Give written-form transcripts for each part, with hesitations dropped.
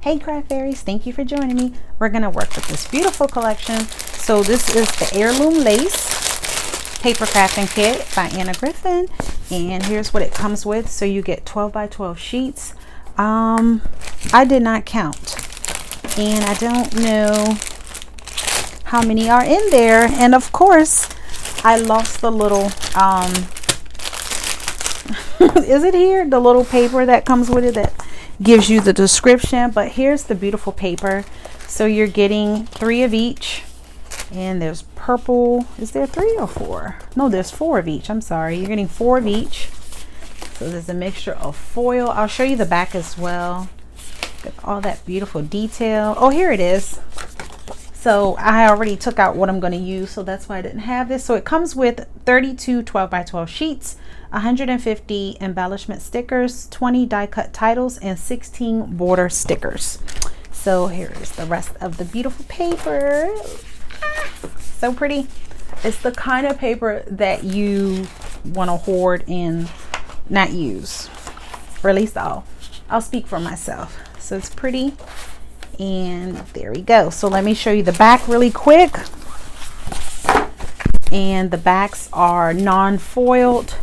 Hey craft fairies, thank you for joining me. We're gonna work with this beautiful collection. So this is the Heirloom Lace Paper Crafting Kit by Anna Griffin, and here's what it comes with. So you get 12 by 12 sheets. I did not count, and I don't know how many are in there, and of course I lost the little is it here, the little paper that comes with it that gives you the description. But here's the beautiful paper. So you're getting 3 of each, and there's purple. Is there 3 or 4? No, there's 4 of each. I'm sorry, you're getting 4 of each. So there's a mixture of foil. I'll show you the back as well. Got all that beautiful detail. Oh, here it is. So I already took out what I'm going to use, so that's why I didn't have this. So it comes with 32 12 by 12 sheets, 150 embellishment stickers, 20 die cut titles, and 16 border stickers. So here is the rest of the beautiful paper. So pretty. It's the kind of paper that you want to hoard and not use, or at least I'll speak for myself. So it's pretty. And there we go. So let me show you the back really quick. And the backs are non-foiled,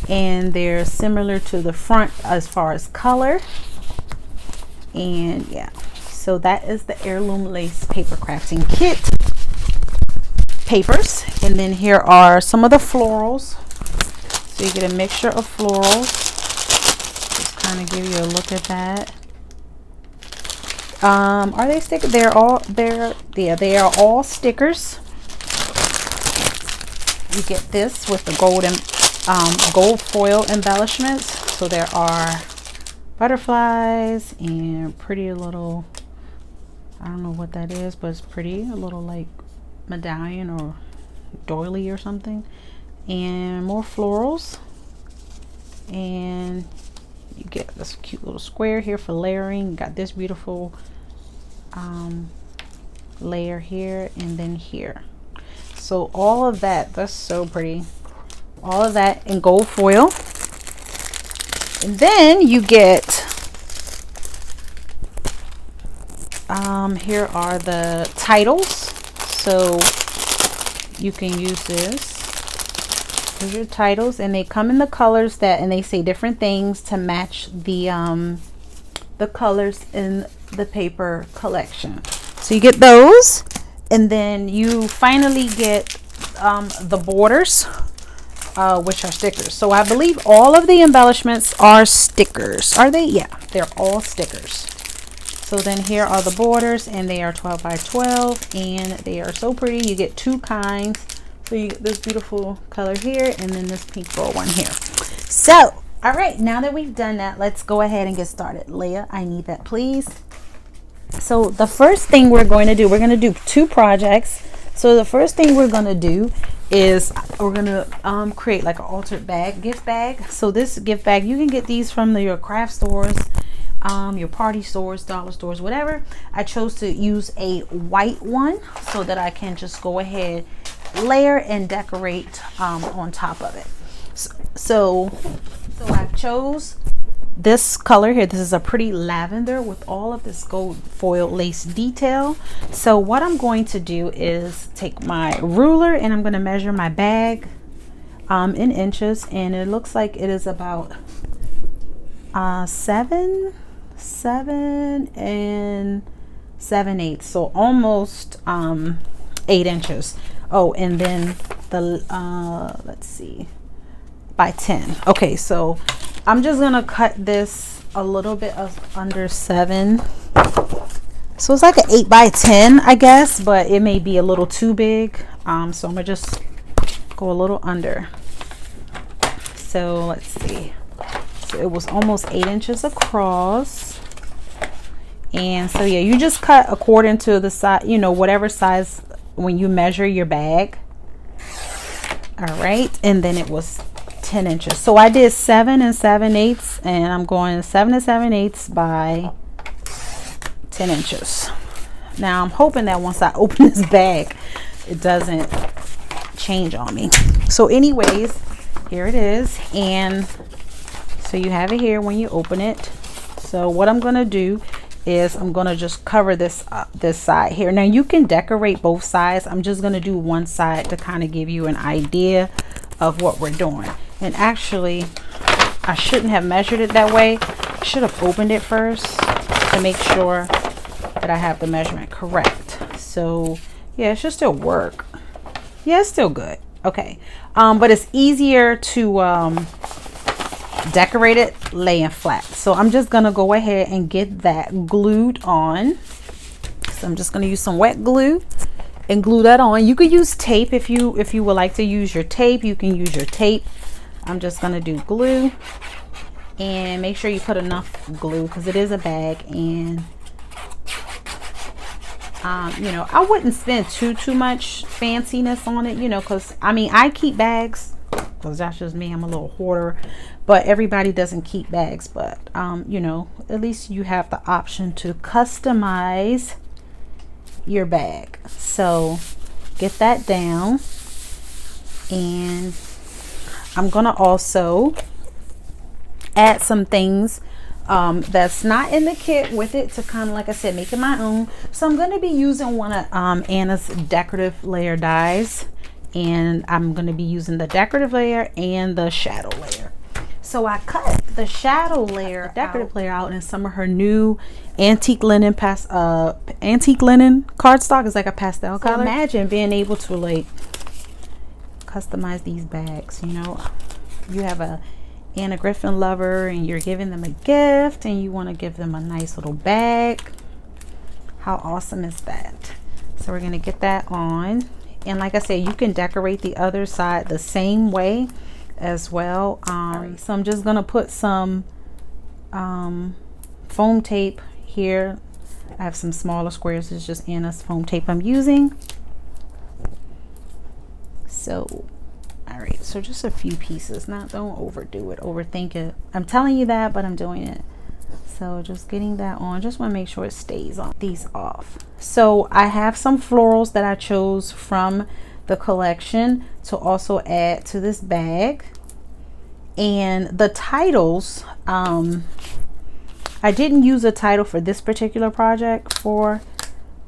and they're similar to the front as far as color. And yeah, so that is the Heirloom Lace Paper Crafting Kit papers. And then here are some of the florals. So you get a mixture of florals. Just kind of give you a look at that. Are they stickers? They are all stickers. You get this with the gold foil embellishments. So there are butterflies and pretty little, I don't know what that is, but it's pretty, a little like medallion or doily or something, and more florals. And you get this cute little square here for layering. You got this beautiful layer here, and then here. So all of that's so pretty. All of that in gold foil. And then you get here are the titles. So you can use this. These are titles, and they come in the colors that, and they say different things to match the colors in the paper collection. So you get those, and then you finally get the borders, which are stickers. So I believe all of the embellishments are stickers. Are they? Yeah, they're all stickers. So then here are the borders, and they are 12 by 12, and they are so pretty. You get 2 kinds. So you get this beautiful color here, and then this pink gold one here. So, all right, now that we've done that, let's go ahead and get started. Leah, I need that, please. So the first thing we're going to do, we're going to do 2 projects. So the first thing we're going to do is we're going to create like an altered bag, gift bag. So this gift bag, you can get these from your craft stores, your party stores, dollar stores, whatever. I chose to use a white one so that I can just go ahead, layer and decorate on top of it. So I chose this color here. This is a pretty lavender with all of this gold foil lace detail. So what I'm going to do is take my ruler, and I'm going to measure my bag in inches, and it looks like it is about 7 and 7/8, so almost 8 inches. Oh, and then the let's see, by 10. Okay, so I'm just gonna cut this a little bit under 7, so it's like an 8 by 10, I guess, but it may be a little too big. So I'm gonna just go a little under. So let's see. So it was almost 8 inches across. And so yeah, you just cut according to the size, you know, whatever size when you measure your bag. All right, and then it was 10 inches. So I did 7 and 7/8, and I'm going 7 and 7/8 by 10 inches. Now I'm hoping that once I open this bag, it doesn't change on me. So anyways, here it is, and so you have it here when you open it. So what I'm going to do is I'm gonna just cover this this side here. Now you can decorate both sides. I'm just gonna do one side to kind of give you an idea of what we're doing. And actually, I shouldn't have measured it that way. I should have opened it first to make sure that I have the measurement correct. So yeah, it should still work. Yeah, it's still good. Okay, but it's easier to decorate it laying flat. So I'm just gonna go ahead and get that glued on. So I'm just gonna use some wet glue and glue that on. You could use tape if you would like to use your tape. You can use your tape. I'm just gonna do glue, and make sure you put enough glue because it is a bag. And you know, I wouldn't spend too much fanciness on it, you know, because I mean, I keep bags because that's just me. I'm a little hoarder, but everybody doesn't keep bags. But you know, at least you have the option to customize your bag. So get that down, and I'm gonna also add some things that's not in the kit with it to kind of, like I said, make it my own. So I'm going to be using one of Anna's decorative layer dies, and I'm going to be using the decorative layer and the shadow layer. So I cut the shadow layer, decorative layer out in some of her new antique linen cardstock. It's like a pastel color. Imagine being able to like customize these bags. You know, you have a Anna Griffin lover and you're giving them a gift and you want to give them a nice little bag. How awesome is that? So we're going to get that on, and like I said, you can decorate the other side the same way as well. So I'm just going to put some foam tape here. I have some smaller squares. It's just Anna's foam tape I'm using. So all right, so just a few pieces. Don't overdo it, overthink it. I'm telling you that, but I'm doing it. So just getting that on. Just want to make sure it stays on. These off. So I have some florals that I chose from the collection to also add to this bag. And the titles, I didn't use a title for this particular project for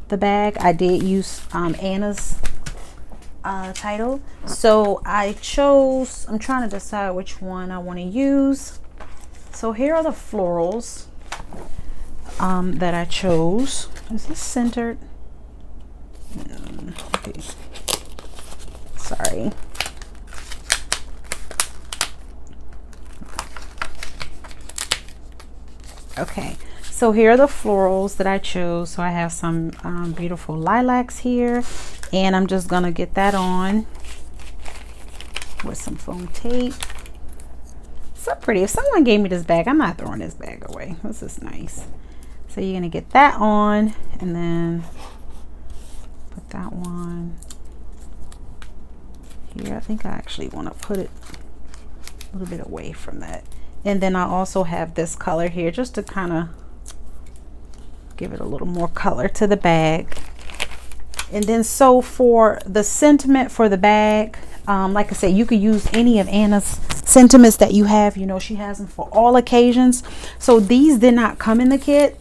the bag. I did use Anna's title. So I chose, I'm trying to decide which one I want to use. So here are the florals that I chose. Is this centered? Okay. Sorry. Okay, so here are the florals that I chose. So I have some beautiful lilacs here, and I'm just gonna get that on with some foam tape. So pretty. If someone gave me this bag, I'm not throwing this bag away. This is nice. So you're gonna get that on, and then put that one here. I think I actually want to put it a little bit away from that. And then I also have this color here just to kind of give it a little more color to the bag. And then so for the sentiment for the bag, like I said, you could use any of Anna's sentiments that you have. You know, she has them for all occasions. So these did not come in the kit,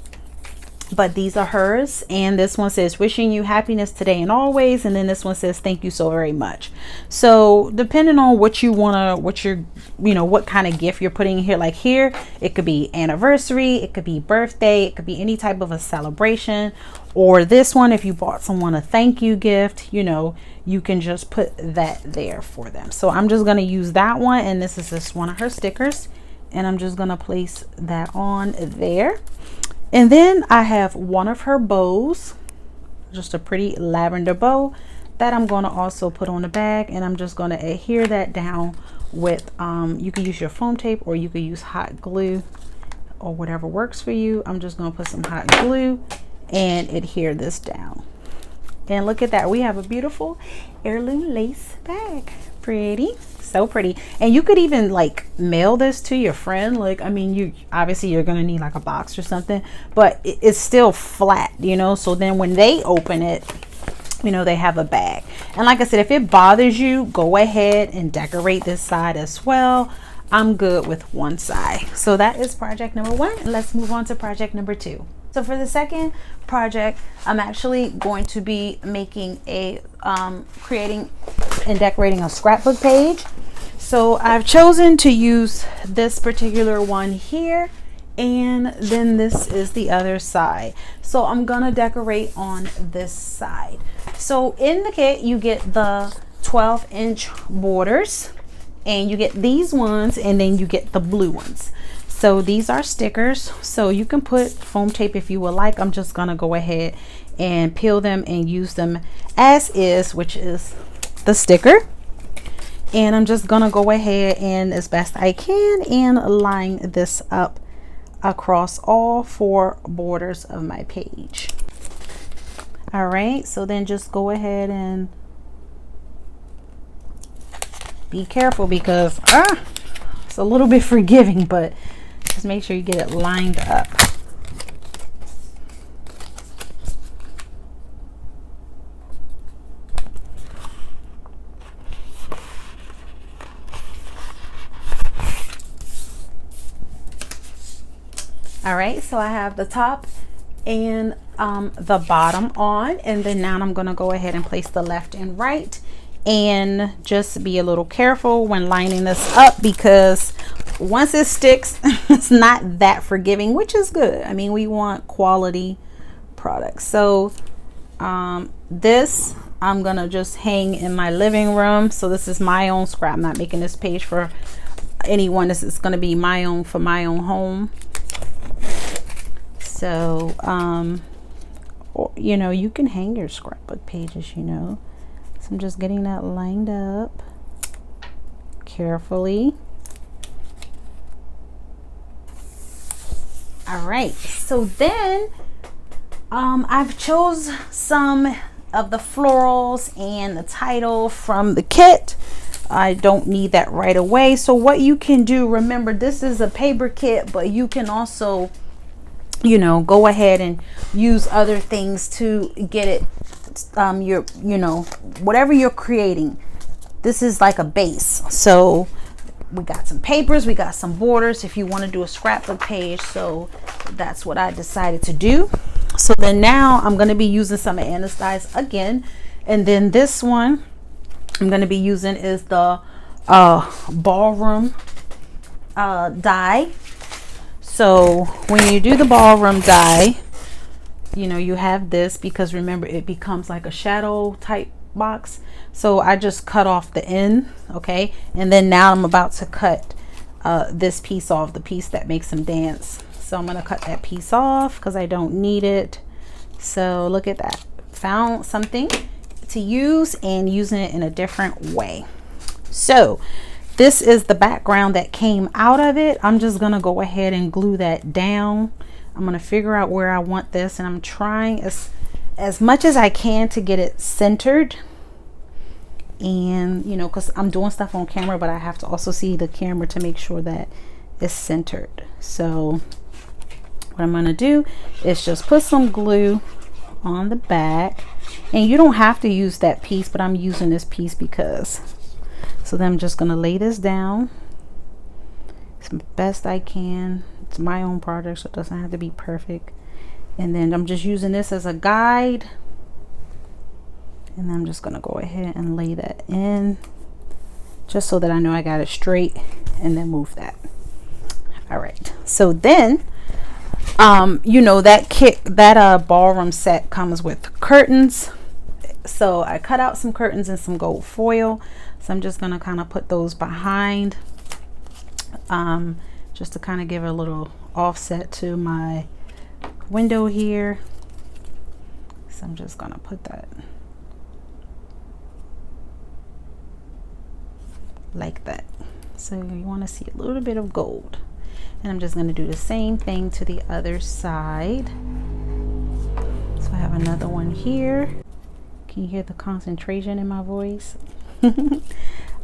but these are hers. And this one says, wishing you happiness today and always. And then this one says, thank you so very much. So depending on what you want to, what you're, you know, what kind of gift you're putting in here, like here, it could be anniversary, it could be birthday, it could be any type of a celebration. Or this one, if you bought someone a thank you gift, you know, you can just put that there for them. So I'm just going to use that one. And this is just one of her stickers. And I'm just going to place that on there. And then I have one of her bows, just a pretty lavender bow that I'm going to also put on the bag. And I'm just going to adhere that down with, you can use your foam tape or you could use hot glue or whatever works for you. I'm just going to put some hot glue and adhere this down. And look at that. We have a beautiful heirloom lace bag. Pretty. So pretty. And you could even like mail this to your friend. Like, I mean, you obviously you're gonna need like a box or something, but it's still flat, you know, so then when they open it, you know, they have a bag. And like I said, if it bothers you, go ahead and decorate this side as well. I'm good with one side. So that is project number 1. Let's move on to project number 2. So for the second project, I'm actually going to be making a creating and decorating a scrapbook page. So I've chosen to use this particular one here, and then this is the other side. So I'm gonna decorate on this side. So in the kit you get the 12-inch borders, and you get these ones, and then you get the blue ones. So these are stickers, so you can put foam tape if you would like. I'm just gonna go ahead and peel them and use them as is, which is the sticker. And I'm just gonna go ahead and, as best I can, and line this up across all 4 borders of my page. All right, so then just go ahead and be careful, because it's a little bit forgiving, but just make sure you get it lined up. All right, so I have the top and the bottom on, and then now I'm going to go ahead and place the left and right, and just be a little careful when lining this up, because once it sticks it's not that forgiving, which is good. I mean, we want quality products. So this I'm gonna just hang in my living room. So this is my own scrap. I'm not making this page for anyone. This is going to be my own, for my own home. So you know, you can hang your scrapbook pages, you know. So I'm just getting that lined up carefully. All right, so then I've chose some of the florals and the title from the kit. I don't need that right away. So what you can do, remember this is a paper kit, but you can also, you know, go ahead and use other things to get it your, you know, whatever you're creating. This is like a base. So we got some papers, we got some borders if you want to do a scrapbook page. So that's what I decided to do. So then now I'm going to be using some anodized again, and then this one I'm going to be using is the ballroom die. So when you do the ballroom die, you know, you have this, because remember it becomes like a shadow type box. So I just cut off the end, okay, and then now I'm about to cut this piece off, the piece that makes them dance. So I'm going to cut that piece off because I don't need it. So look at that, found something to use and using it in a different way. So this is the background that came out of it. I'm just going to go ahead and glue that down. I'm going to figure out where I want this, and I'm trying as much as I can to get it centered. And you know, because I'm doing stuff on camera, but I have to also see the camera to make sure that it's centered. So what I'm going to do is just put some glue on the back, and you don't have to use that piece, but I'm using this piece because. So then I'm just going to lay this down as best I can. It's my own product, so it doesn't have to be perfect. And then I'm just using this as a guide, and I'm just going to go ahead and lay that in just so that I know I got it straight, and then move that. All right, so then you know, that kit, that ballroom set comes with curtains. So I cut out some curtains and some gold foil. So I'm just going to kind of put those behind, just to kind of give a little offset to my window here. So I'm just going to put that like that. So you want to see a little bit of gold. And I'm just going to do the same thing to the other side. So I have another one here. Can you hear the concentration in my voice?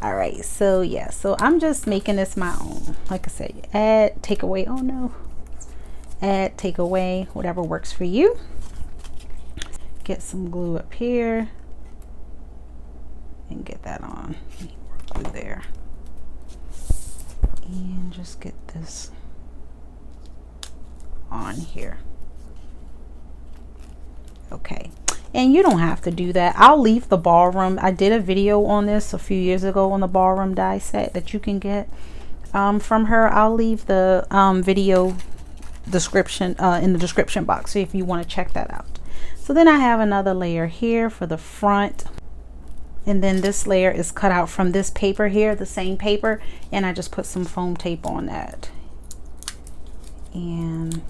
All right, so yeah, so I'm just making this my own. Like I said, add, take away. Oh no, add, take away, whatever works for you. Get some glue up here and get that on. Glue there, and just get this on here. Okay, and you don't have to do that. I'll leave the ballroom. I did a video on this a few years ago on the ballroom die set that you can get from her. I'll leave the video description in the description box, so if you want to check that out. So then I have another layer here for the front, and then this layer is cut out from this paper here, the same paper, and I just put some foam tape on that, and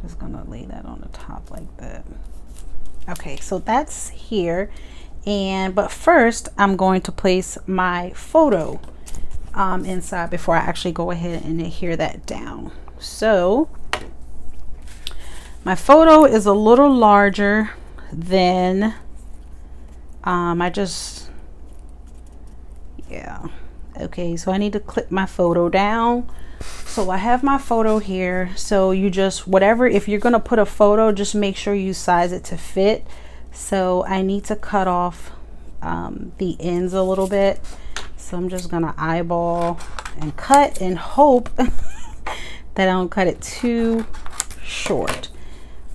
just gonna lay that on the top like that. Okay, so that's here, and but first I'm going to place my photo inside before I actually go ahead and adhere that down. So my photo is a little larger than okay, so I need to clip my photo down. So I have my photo here. So you just, whatever, if you're gonna put a photo, just make sure you size it to fit. So I need to cut off the ends a little bit. So I'm just gonna eyeball and cut and hope that I don't cut it too short.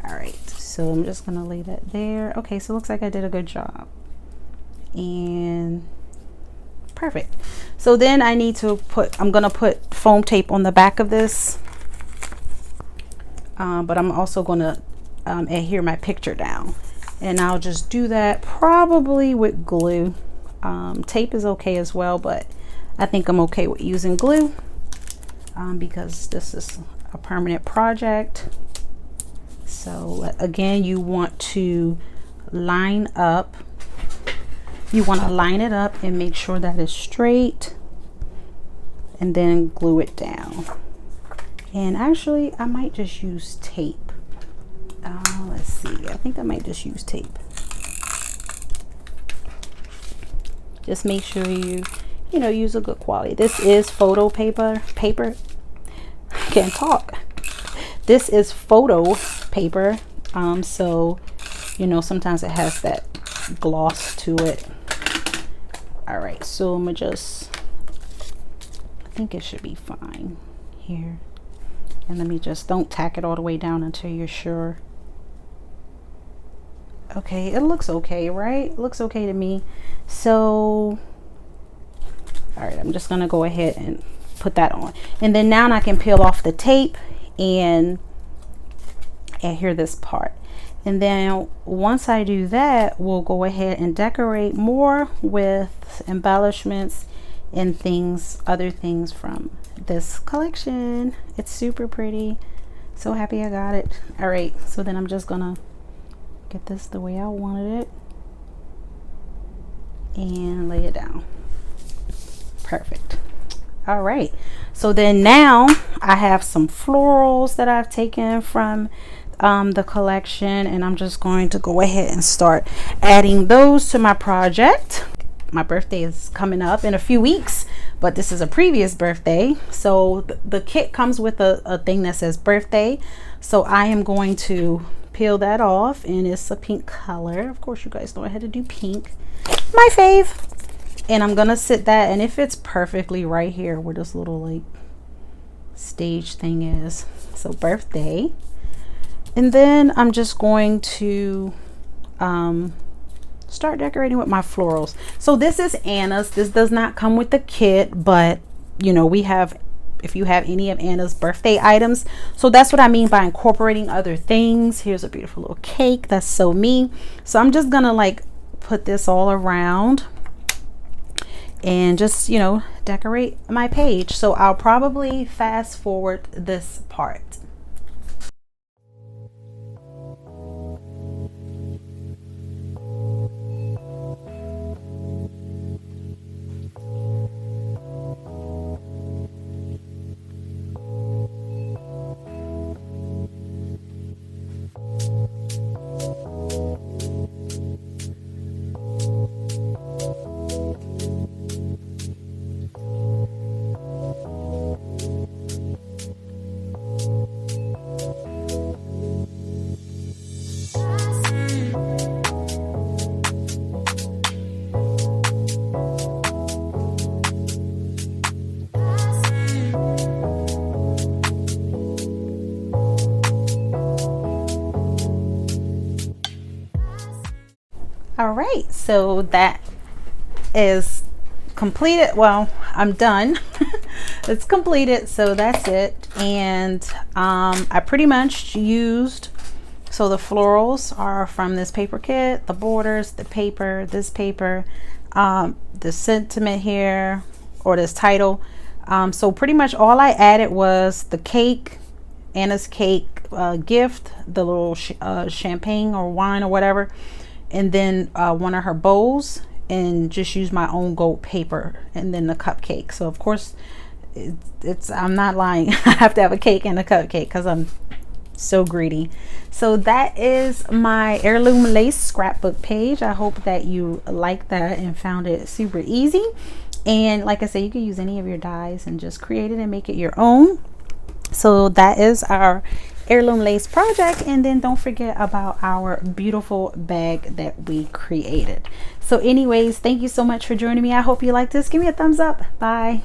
All right, so I'm just gonna lay that there. Okay, so it looks like I did a good job. And perfect. So then I need to I'm gonna put foam tape on the back of this, but I'm also gonna adhere my picture down, and I'll just do that probably with glue. Tape is okay as well, but I think I'm okay with using glue because this is a permanent project. So again, you want to line up. You want to line it up and make sure that it's straight, and then glue it down. And actually, I might just use tape. Let's see. I think I might just use tape. Just make sure you use a good quality. This is photo paper. I can't talk. This is photo paper. So sometimes it has that gloss to it. All right, so I'm gonna just, I think it should be fine here. And let me just, don't tack it all the way down until you're sure. Okay, it looks okay, right? It looks okay to me. So all right, I'm just gonna go ahead and put that on, and then now I can peel off the tape and adhere this part. And then once I do that, we'll go ahead and decorate more with embellishments and things, other things from this collection. It's super pretty. So happy I got it. All right, so then I'm just gonna get this the way I wanted it and lay it down. Perfect. All right, so then now I have some florals that I've taken from the collection, and I'm just going to go ahead and start adding those to my project. My birthday is coming up in a few weeks, but this is a previous birthday, so the kit comes with a thing that says birthday. So I am going to peel that off, and it's a pink color. Of course, you guys know I had to do pink, my fave. And I'm gonna sit that, and it fits perfectly right here where this little like stage thing is. So birthday. And then I'm just going to start decorating with my florals. So this is Anna's. This does not come with the kit, but we have, if you have any of Anna's birthday items. So that's what I mean by incorporating other things. Here's a beautiful little cake. That's so me. So I'm just gonna like put this all around and just decorate my page. So I'll probably fast forward this part. All right, so that is completed. Well, I'm done. It's completed, so that's it. And I pretty much used, so the florals are from this paper kit, the borders, the paper, this paper, the sentiment here, or this title. So pretty much all I added was the cake, Anna's cake gift, the little champagne or wine or whatever, and then one of her bowls, and just use my own gold paper, and then the cupcake. So of course it's I'm not lying. I have to have a cake and a cupcake because I'm so greedy. So that is my heirloom lace scrapbook page. I hope that you liked that and found it super easy. And like I said, you can use any of your dies and just create it and make it your own. So that is our heirloom lace project. And then don't forget about our beautiful bag that we created. So anyways, thank you so much for joining me. I hope you like this. Give me a thumbs up. Bye.